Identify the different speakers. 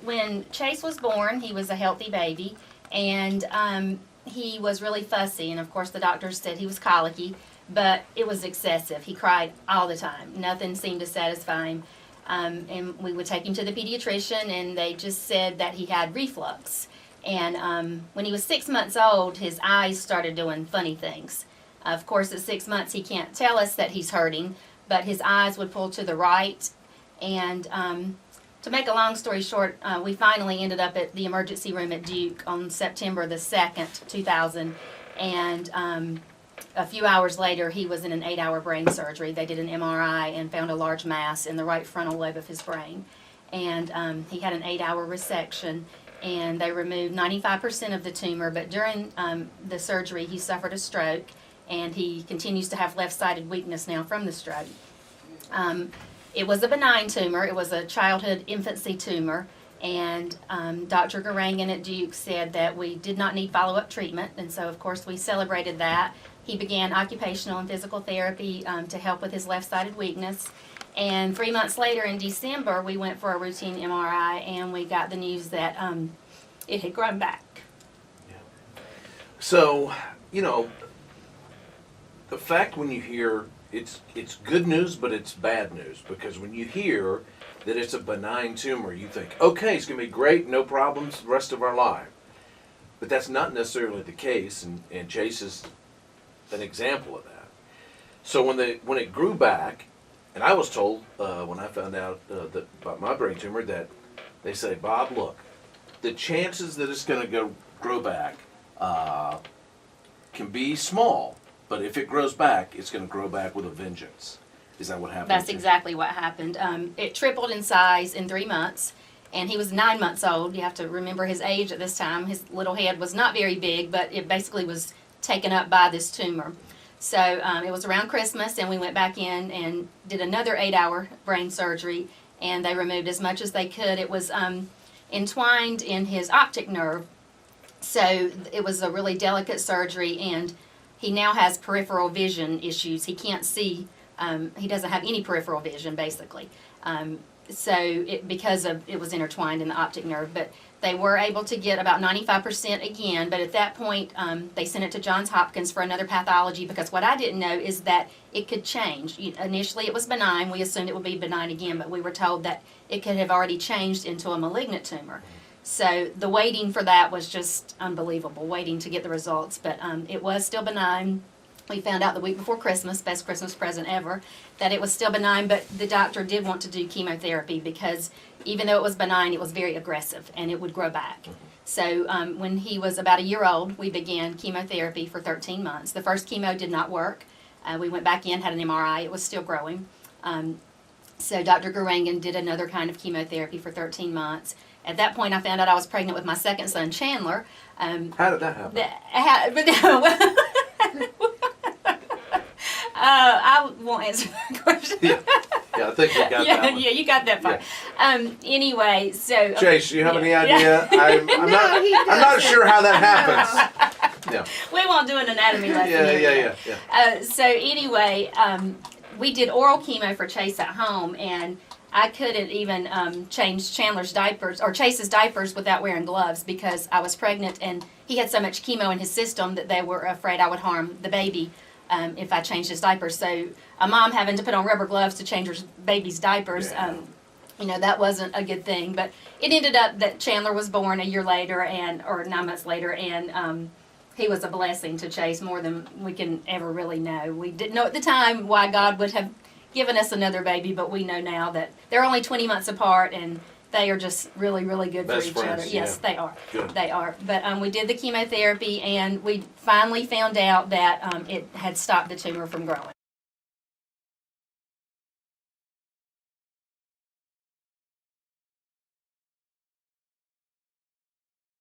Speaker 1: When Chase was born, he was a healthy baby, and he was really fussy, and of course the doctors said he was colicky, but it was excessive. He cried all the time. Nothing seemed to satisfy him. And we would take him to the pediatrician, and they just said that he had reflux. And when he was 6 months old, his eyes started doing funny things. Of course, at 6 months, he can't tell us that he's hurting, but his eyes would pull to the right. And to make a long story short, we finally ended up at the emergency room at Duke on September the 2nd, 2000. And a few hours later, he was in an 8-hour brain surgery. They did an MRI and found a large mass in the right frontal lobe of his brain. And he had an 8-hour resection, and they removed 95% of the tumor. But during the surgery, he suffered a stroke, and he continues to have left-sided weakness now from the stroke. It was a benign tumor. It was a childhood infancy tumor. And Dr. Garangan at Duke said that we did not need follow-up treatment, and so of course we celebrated that. He began occupational and physical therapy to help with his left-sided weakness. And 3 months later in December, we went for a routine MRI, and we got the news that it had grown back.
Speaker 2: Yeah. So, you know, the fact when you hear it's good news, but it's bad news, because when you hear that it's a benign tumor, you think, okay, it's going to be great, no problems the rest of our life. But that's not necessarily the case, and Chase is an example of that. So when it grew back, and I was told when I found out about my brain tumor that they say, Bob, look, the chances that it's going to grow back can be small, but if it grows back, it's going to grow back with a vengeance. Is that what happened?
Speaker 1: That's exactly what happened. It tripled in size in 3 months, and he was 9 months old. You have to remember his age at this time. His little head was not very big, but it basically was taken up by this tumor. So it was around Christmas, and we went back in and did another 8-hour brain surgery, and they removed as much as they could. It was entwined in his optic nerve, so it was a really delicate surgery, and he now has peripheral vision issues. He can't see. He doesn't have any peripheral vision, basically. Because it was intertwined in the optic nerve. But they were able to get about 95% again. But at that point, they sent it to Johns Hopkins for another pathology, because what I didn't know is that it could change. Initially, it was benign. We assumed it would be benign again, but we were told that it could have already changed into a malignant tumor. So the waiting for that was just unbelievable, waiting to get the results. But it was still benign. We found out the week before Christmas, best Christmas present ever, that it was still benign, but the doctor did want to do chemotherapy, because even though it was benign, it was very aggressive and it would grow back. So when he was about a year old, we began chemotherapy for 13 months. The first chemo did not work. We went back in, had an MRI. It was still growing. So Dr. Garangan did another kind of chemotherapy for 13 months. At that point, I found out I was pregnant with my second son, Chandler.
Speaker 2: How did that happen?
Speaker 1: I won't answer that question.
Speaker 2: Yeah, I think you got that one.
Speaker 1: Yeah, you got that part.
Speaker 2: Yeah.
Speaker 1: Anyway, so
Speaker 2: Chase, do you have any idea? I'm not sure how that happens. Yeah.
Speaker 1: We won't do an anatomy lesson.
Speaker 2: Yeah.
Speaker 1: So anyway, we did oral chemo for Chase at home, and I couldn't even change Chandler's diapers or Chase's diapers without wearing gloves, because I was pregnant and he had so much chemo in his system that they were afraid I would harm the baby if I changed his diapers. So a mom having to put on rubber gloves to change her baby's diapers, that wasn't a good thing. But it ended up that Chandler was born a year later, or 9 months later, and he was a blessing to Chase, more than we can ever really know. We didn't know at the time why God would have given us another baby, but we know now that they're only 20 months apart, and they are just really, really good
Speaker 2: Best
Speaker 1: for each
Speaker 2: friends,
Speaker 1: other. Yes,
Speaker 2: yeah.
Speaker 1: they are.
Speaker 2: Good.
Speaker 1: They are. But we did the chemotherapy, and we finally found out that it had stopped the tumor from growing.